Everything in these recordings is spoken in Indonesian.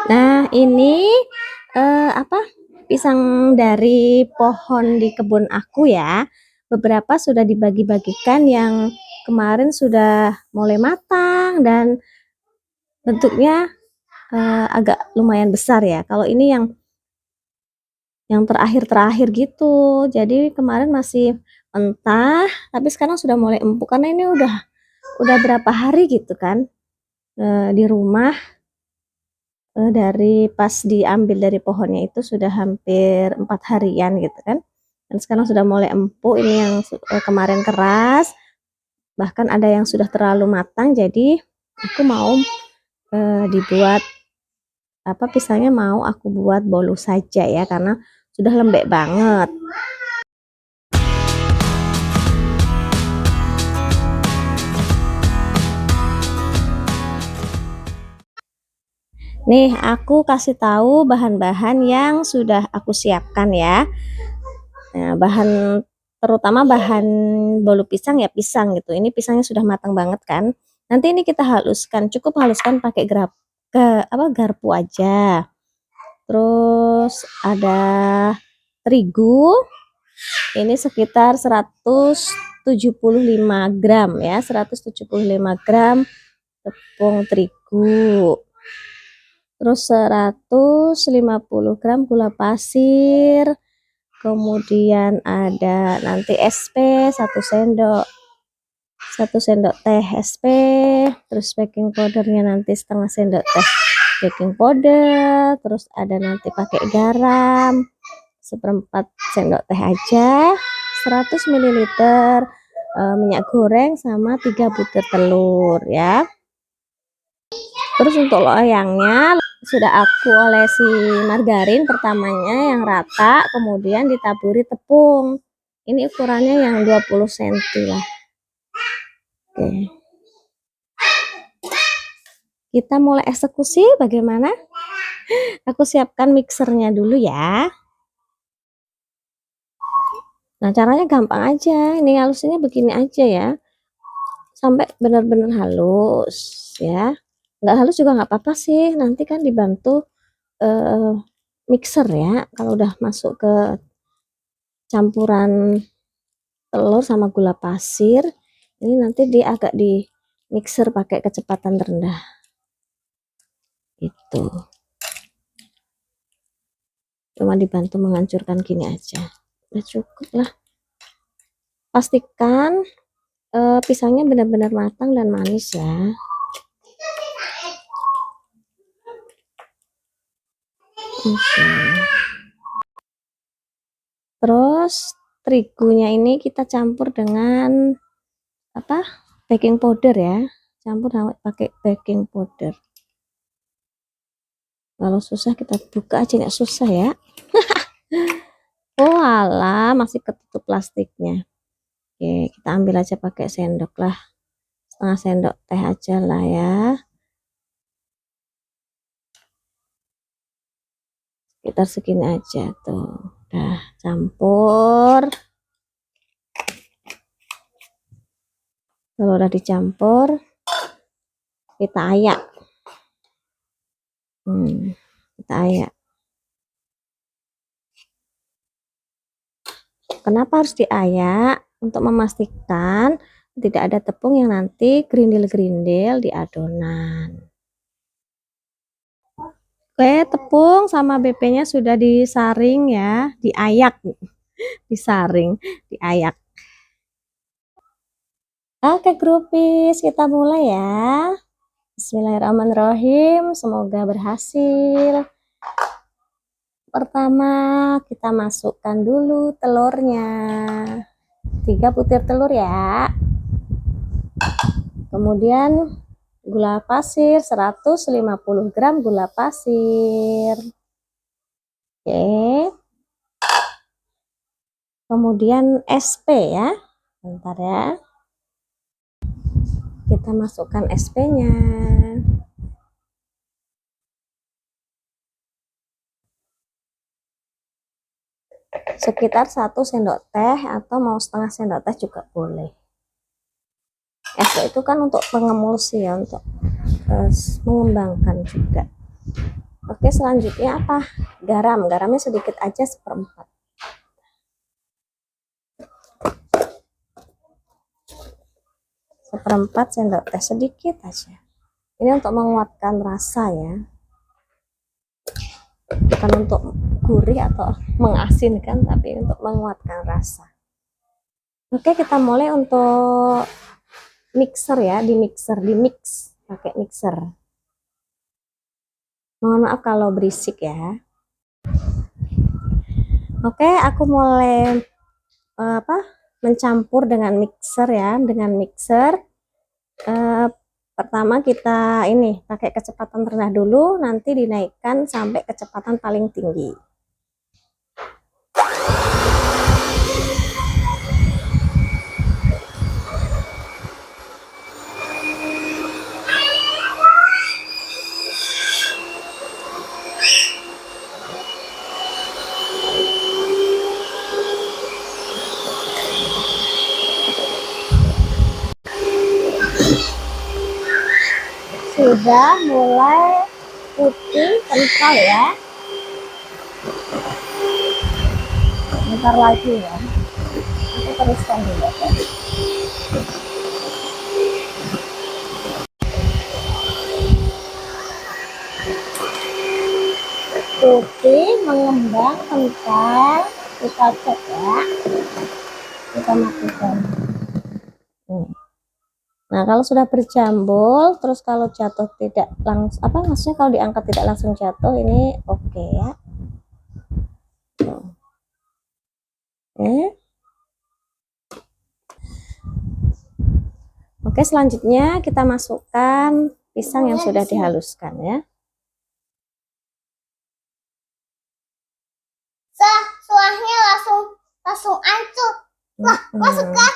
Nah, ini apa? Pisang dari pohon di kebun aku ya. Beberapa sudah dibagi-bagikan, yang kemarin sudah mulai matang dan bentuknya agak lumayan besar ya. Kalau ini yang terakhir-terakhir gitu. Jadi kemarin masih mentah, tapi sekarang sudah mulai empuk karena ini udah berapa hari gitu kan di rumah. Dari pas diambil dari pohonnya itu sudah hampir 4 harian gitu kan, dan sekarang sudah mulai empuk. Ini yang kemarin keras, bahkan ada yang sudah terlalu matang. Jadi aku mau dibuat apa, pisangnya mau aku buat bolu saja ya, karena sudah lembek banget. Nih, aku kasih tahu bahan-bahan yang sudah aku siapkan ya. Nah, terutama bahan bolu pisang ya, pisang gitu. Ini pisangnya sudah matang banget kan. Nanti ini kita haluskan, cukup haluskan pakai garpu aja. Terus ada terigu, ini sekitar 175 gram ya, 175 gram tepung terigu. Terus 150 gram gula pasir, kemudian ada nanti SP 1 sendok teh SP, terus baking powdernya nanti setengah sendok teh baking powder, terus ada nanti pakai garam 1/4 sendok teh aja, 100 ml minyak goreng, sama 3 butir telur ya. Terus untuk loyangnya sudah aku olesi margarin pertamanya yang rata, kemudian ditaburi tepung. Ini ukurannya yang 20 cm lah. Oke. Kita mulai eksekusi bagaimana? Aku siapkan mixernya dulu ya. Nah, caranya gampang aja. Ini halusnya begini aja ya. Sampai benar-benar halus ya. Nggak halus juga nggak apa-apa sih. Nanti kan dibantu mixer ya. Kalau udah masuk ke campuran telur sama gula pasir, ini nanti dia agak di mixer pakai kecepatan rendah. Itu. Cuma dibantu menghancurkan gini aja. Udah cukup lah. Pastikan pisangnya benar-benar matang dan manis ya. Oke. Terus terigunya ini kita campur dengan apa? Baking powder ya. Campur pakai baking powder. Kalau susah kita buka aja, nggak susah ya. Oh alah, masih ketutup plastiknya. Oke, kita ambil aja pakai sendok lah. Setengah sendok teh aja lah ya. Sekitar segini aja tuh. Udah campur. Kalau udah dicampur, kita ayak. Kita ayak. Kenapa harus diayak? Untuk memastikan tidak ada tepung yang nanti gerindil-gerindil di adonan. Oke, tepung sama BP-nya sudah disaring ya, diayak, disaring, diayak. Oke, grupis, kita mulai ya. Bismillahirrahmanirrahim, semoga berhasil. Pertama, kita masukkan dulu telurnya. 3 butir telur ya. Kemudian gula pasir 150 gram gula pasir. Oke. Kemudian SP ya. Bentar ya. Kita masukkan SP-nya. Sekitar 1 sendok teh atau mau setengah sendok teh juga boleh. SP itu kan untuk pengemulsi ya, untuk mengembangkan juga. Oke, selanjutnya apa? Garam. Garamnya sedikit aja, seperempat. Seperempat sendok teh, sedikit aja. Ini untuk menguatkan rasa ya. Bukan untuk gurih atau mengasinkan, tapi untuk menguatkan rasa. Oke, kita mulai untuk mixer ya, di mix pakai mixer. Mohon maaf kalau berisik ya. Oke, aku mulai mencampur dengan mixer ya, dengan mixer. Pertama kita ini pakai kecepatan rendah dulu, nanti dinaikkan sampai kecepatan paling tinggi. Sudah mulai putih kental ya. Bentar lagi ya, aku teruskan dulu ya. Putih mengembang kental, kita cek ya, kita matikan. Nah, kalau sudah berjambul, terus kalau jatuh tidak langsung, maksudnya kalau diangkat tidak langsung jatuh, ini oke ya. Oke, selanjutnya kita masukkan pisang yang sudah dihaluskan ya. Suahnya langsung hancur. Wah, masuk ke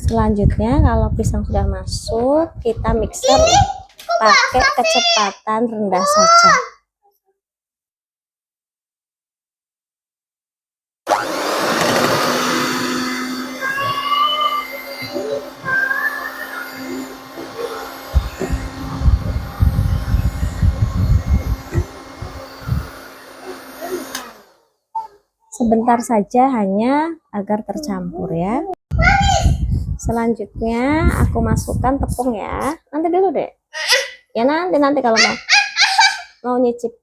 Selanjutnya kalau pisang sudah masuk, kita mixer pakai kecepatan rendah saja. Sebentar saja, hanya agar tercampur ya. Selanjutnya aku masukkan tepung ya. Nanti dulu deh. Ya nanti kalau mau nyicip.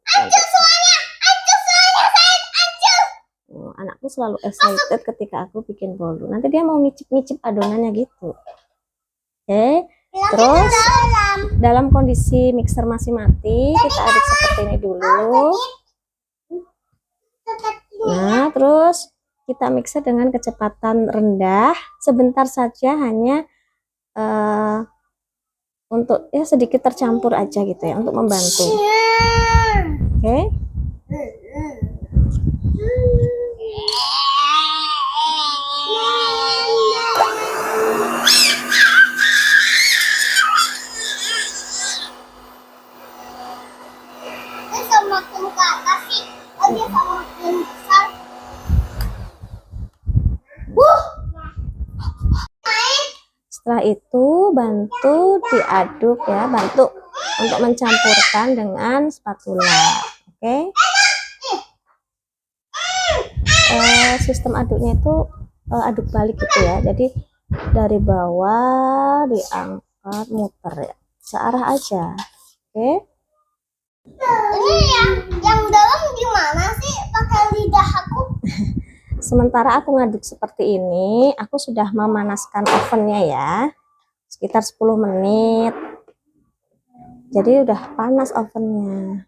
Anakku selalu excited ketika aku bikin bolu. Nanti dia mau nyicip adonannya gitu. Oke. Terus dalam kondisi mixer masih mati, kita aduk seperti ini dulu. Nah, terus kita mixer dengan kecepatan rendah, sebentar saja, hanya untuk ya sedikit tercampur aja gitu ya, untuk membantu. Oke. Setelah itu bantu diaduk ya, bantu untuk mencampurkan dengan spatula. Oke. Sistem aduknya itu aduk balik gitu ya, jadi dari bawah diangkat, muter ya, searah aja. Oke. Ini yang dalam gimana sih pakai lidah aku? Sementara aku ngaduk seperti ini, aku sudah memanaskan ovennya ya, sekitar 10 menit. Jadi udah panas ovennya.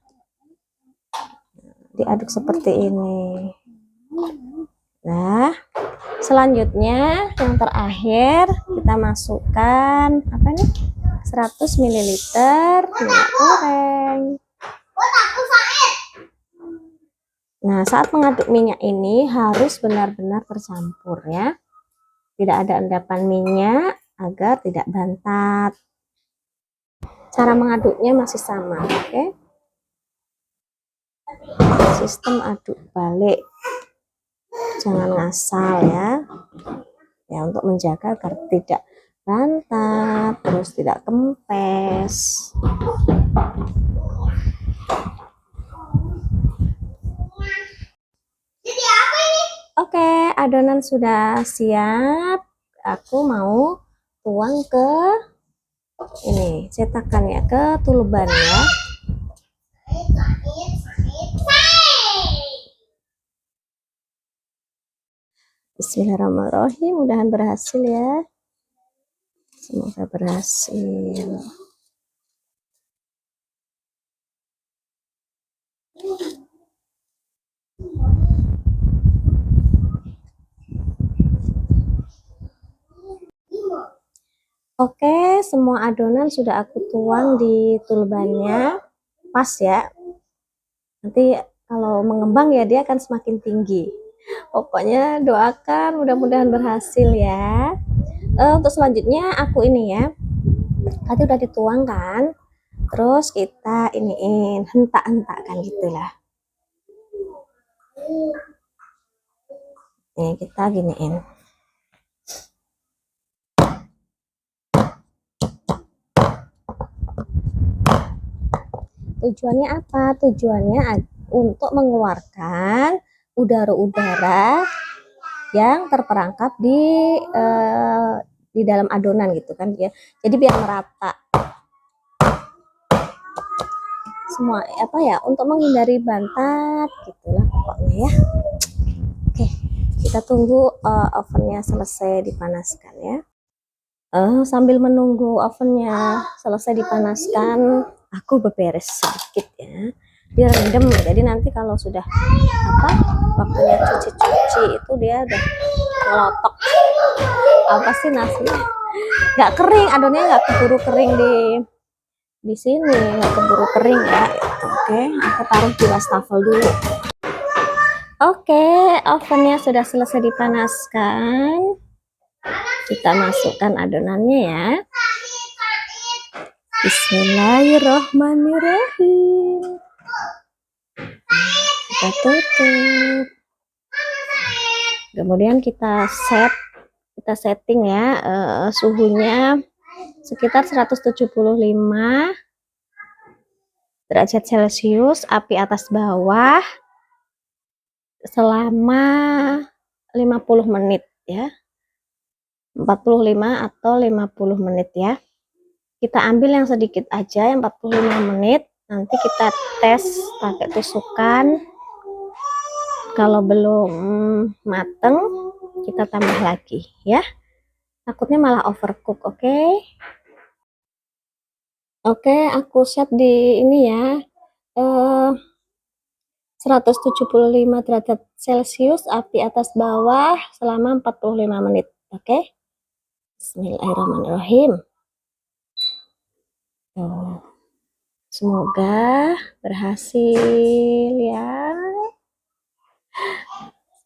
Diaduk seperti ini. Nah, selanjutnya yang terakhir kita masukkan 100 ml minyak goreng. Nah, saat mengaduk minyak ini harus benar-benar tercampur ya. Tidak ada endapan minyak agar tidak bantat. Cara mengaduknya masih sama, oke? Sistem aduk balik. Jangan ngasal ya. Ya, untuk menjaga agar tidak bantat, terus tidak kempes. Jadi apa ini? Oke, adonan sudah siap. Aku mau tuang ke ini, cetakan ya, ke tuluban ya. Bismillahirrahmanirrahim, mudahan berhasil ya. Semoga berhasil. Oke, semua adonan sudah aku tuang di tulubannya. Pas ya. Nanti kalau mengembang ya dia akan semakin tinggi. Pokoknya doakan mudah-mudahan berhasil ya. Untuk selanjutnya aku ini ya. Tadi udah dituang kan. Terus kita iniin, hentak-hentakkan gitulah. Nih kita giniin. Tujuannya apa? Tujuannya untuk mengeluarkan udara-udara yang terperangkap di dalam adonan gitu kan ya. Jadi biar merata. Semua apa ya, untuk menghindari bantat gitulah pokoknya ya. Oke, kita tunggu ovennya selesai dipanaskan ya. Sambil menunggu ovennya selesai dipanaskan, aku beberes sedikit ya, direndam. Jadi nanti kalau sudah apa waktunya cuci-cuci itu dia udah ngelotok. Apa sih nasinya? Nggak kering, adonannya nggak keburu kering di sini, nggak keburu kering ya. Oke, aku taruh di wastafel dulu. Oke, ovennya sudah selesai dipanaskan. Kita masukkan adonannya ya. Bismillahirrahmanirrahim. Kita tutup. Kemudian kita setting ya, suhunya sekitar 175 derajat Celcius, api atas bawah selama 50 menit ya. 45 atau 50 menit ya. Kita ambil yang sedikit aja, yang 45 menit. Nanti kita tes pakai tusukan. Kalau belum mateng, kita tambah lagi ya. Takutnya malah overcook, oke? Oke, aku set di ini ya. 175 derajat Celcius, api atas bawah selama 45 menit. Oke? Bismillahirrahmanirrahim. Semoga berhasil ya.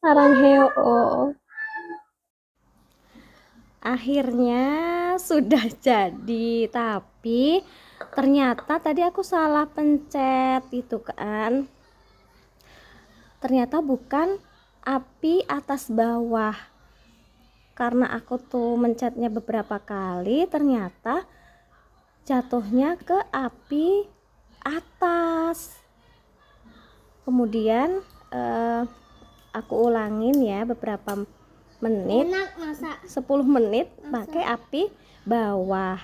Sarang heo. Akhirnya sudah jadi, tapi ternyata tadi aku salah pencet itu kan. Ternyata bukan api atas bawah. Karena aku tuh mencetnya beberapa kali, ternyata jatuhnya ke api atas. Kemudian aku ulangin ya beberapa menit, 10 menit pakai api bawah.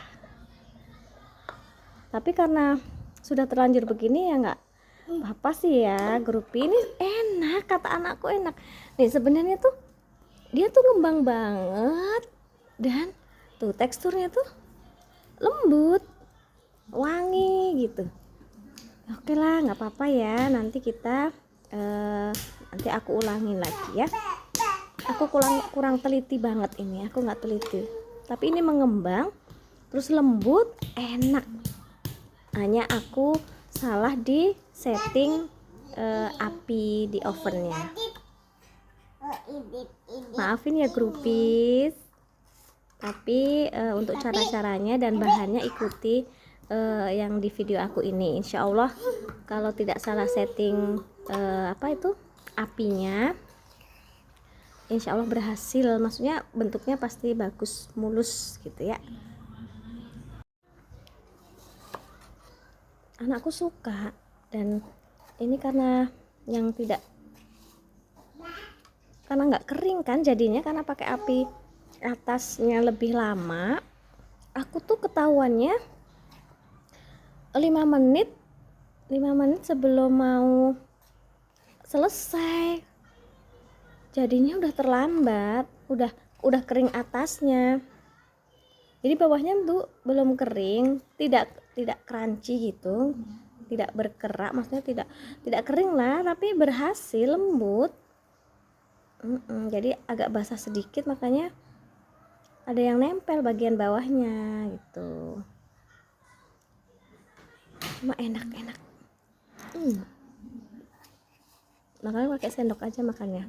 Tapi karena sudah terlanjur begini ya nggak apa-apa sih ya. Grupi ini enak, kata anakku enak. Nih sebenarnya tuh dia tuh ngembang banget dan tuh teksturnya tuh lembut, wangi gitu. Oke lah, nggak apa-apa ya. Nanti kita nanti aku ulangin lagi ya. Aku kurang teliti banget ini, aku nggak teliti. Tapi ini mengembang, terus lembut, enak. Hanya aku salah di setting api di ovennya. Maafin ya grupis. Tapi untuk cara-caranya dan bahannya ikuti yang di video aku ini. Insya Allah kalau tidak salah setting apa itu apinya, insya Allah berhasil, maksudnya bentuknya pasti bagus, mulus gitu ya. Anakku suka, dan ini karena yang tidak, karena nggak kering kan jadinya, karena pakai api atasnya lebih lama, aku tuh ketahuannya 5 menit sebelum mau selesai, jadinya udah terlambat, udah kering atasnya, jadi bawahnya tuh belum kering, tidak crunchy gitu, tidak berkerak, maksudnya tidak kering lah, tapi berhasil lembut. Jadi agak basah sedikit, makanya ada yang nempel bagian bawahnya gitu. Cuma enak-enak. Makanya pakai sendok aja makannya.